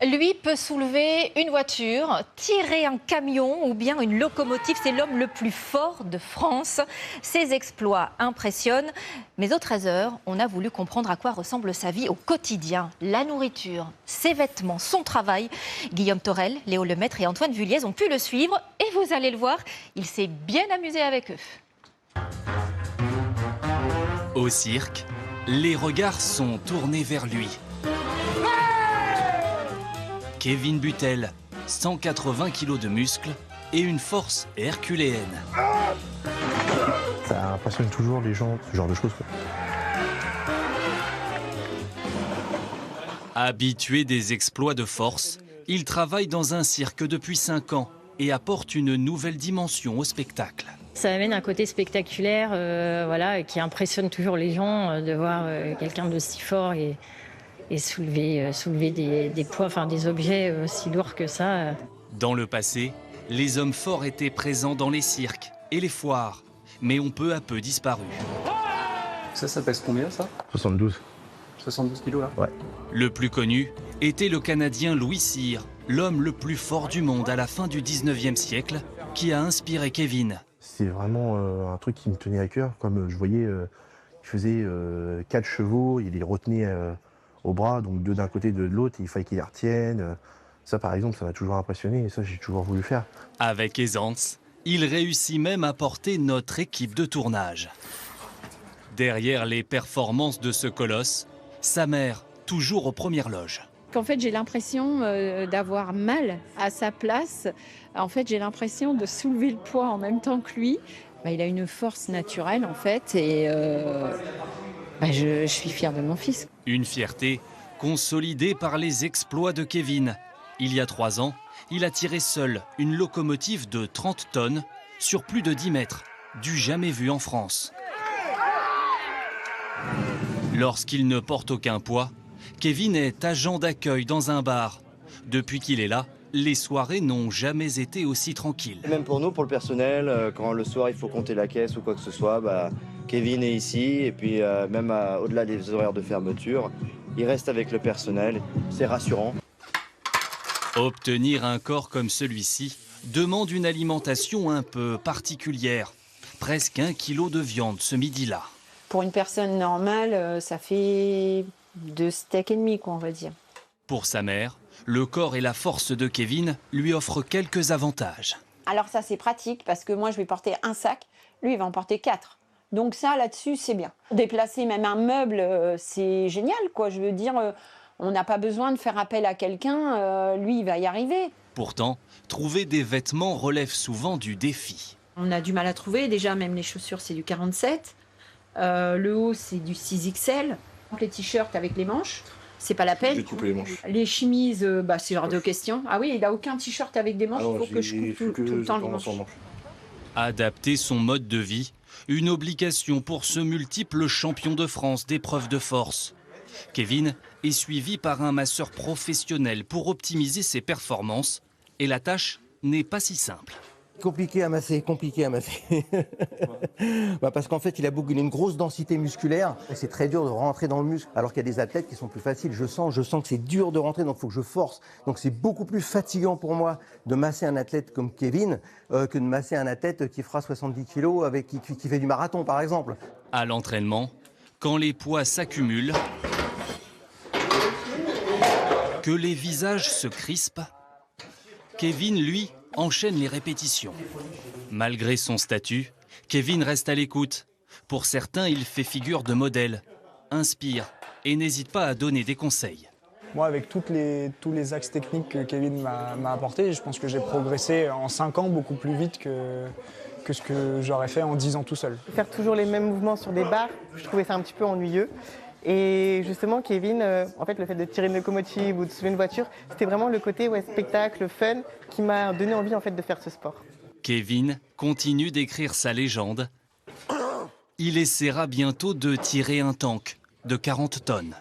Lui peut soulever une voiture, tirer un camion ou bien une locomotive. C'est l'homme le plus fort de France. Ses exploits impressionnent. Mais aux 13h, on a voulu comprendre à quoi ressemble sa vie au quotidien. La nourriture, ses vêtements, son travail. Guillaume Torel, Léo Lemaître et Antoine Vulliez ont pu le suivre. Et vous allez le voir, il s'est bien amusé avec eux. Au cirque, les regards sont tournés vers lui. Kevin Buttel, 180 kg de muscles et une force herculéenne. Ça impressionne toujours les gens, ce genre de choses, quoi. Habitué des exploits de force, il travaille dans un cirque depuis 5 ans et apporte une nouvelle dimension au spectacle. Ça amène un côté spectaculaire voilà, qui impressionne toujours les gens de voir quelqu'un de si fort et soulever des poids, enfin des objets si lourds que ça. Dans le passé, les hommes forts étaient présents dans les cirques et les foires, mais ont peu à peu disparu. Ça pèse combien, ça ? 72. 72 kilos, là ? Ouais. Le plus connu était le Canadien Louis Cyr, l'homme le plus fort du monde à la fin du 19e siècle, qui a inspiré Kevin. C'est vraiment un truc qui me tenait à cœur. Comme je voyais, il faisait 4 chevaux, il les retenait au bras, donc 2 d'un côté, 2 de l'autre, il fallait qu'il les retienne. Ça, par exemple, ça m'a toujours impressionné et ça, j'ai toujours voulu faire. Avec aisance, il réussit même à porter notre équipe de tournage. Derrière les performances de ce colosse, sa mère, toujours aux premières loges. En fait, j'ai l'impression d'avoir mal à sa place. En fait, j'ai l'impression de soulever le poids en même temps que lui. Il a une force naturelle, en fait, et je suis fière de mon fils. Une fierté consolidée par les exploits de Kevin. Il y a 3 ans, il a tiré seul une locomotive de 30 tonnes sur plus de 10 mètres, du jamais vu en France. Lorsqu'il ne porte aucun poids, Kevin est agent d'accueil dans un bar. Depuis qu'il est là, les soirées n'ont jamais été aussi tranquilles. Même pour nous, pour le personnel, quand le soir il faut compter la caisse ou quoi que ce soit, Kevin est ici et puis même au-delà des horaires de fermeture, il reste avec le personnel, c'est rassurant. Obtenir un corps comme celui-ci demande une alimentation un peu particulière. Presque 1 kilo de viande ce midi-là. Pour une personne normale, ça fait 2 steaks et demi, quoi, on va dire. Pour sa mère, le corps et la force de Kevin lui offrent quelques avantages. Alors ça, c'est pratique parce que moi, je vais porter un sac, lui, il va en porter 4. Donc ça, là-dessus, c'est bien. Déplacer même un meuble, c'est génial, quoi. Je veux dire, on n'a pas besoin de faire appel à quelqu'un, lui, il va y arriver. Pourtant, trouver des vêtements relève souvent du défi. On a du mal à trouver, déjà, même les chaussures, c'est du 47. Le haut, c'est du 6XL. Les t-shirts avec les manches, c'est pas la peine. J'ai coupé les manches. Les chemises, c'est hors de question. Ah oui, il n'a aucun t-shirt avec des manches, il faut que je coupe tout le temps les manches. Adapter son mode de vie, une obligation pour ce multiple champion de France d'épreuves de force. Kevin est suivi par un masseur professionnel pour optimiser ses performances. Et la tâche n'est pas si simple. Compliqué à masser. Parce qu'en fait, il a une grosse densité musculaire. C'est très dur de rentrer dans le muscle, alors qu'il y a des athlètes qui sont plus faciles. Je sens que c'est dur de rentrer, donc il faut que je force. Donc c'est beaucoup plus fatigant pour moi de masser un athlète comme Kevin que de masser un athlète qui fera 70 kilos, qui fait du marathon, par exemple. À l'entraînement, quand les poids s'accumulent, que les visages se crispent, Kevin, lui, enchaîne les répétitions. Malgré son statut, Kevin reste à l'écoute. Pour certains, il fait figure de modèle, inspire et n'hésite pas à donner des conseils. Moi, avec tous les axes techniques que Kevin m'a apportés, je pense que j'ai progressé en 5 ans beaucoup plus vite que ce que j'aurais fait en 10 ans tout seul. Faire toujours les mêmes mouvements sur des barres, je trouvais ça un petit peu ennuyeux. Et justement, Kevin, en fait, le fait de tirer une locomotive ou de soulever une voiture, c'était vraiment le côté spectacle, fun, qui m'a donné envie en fait, de faire ce sport. Kevin continue d'écrire sa légende. Il essaiera bientôt de tirer un tank de 40 tonnes.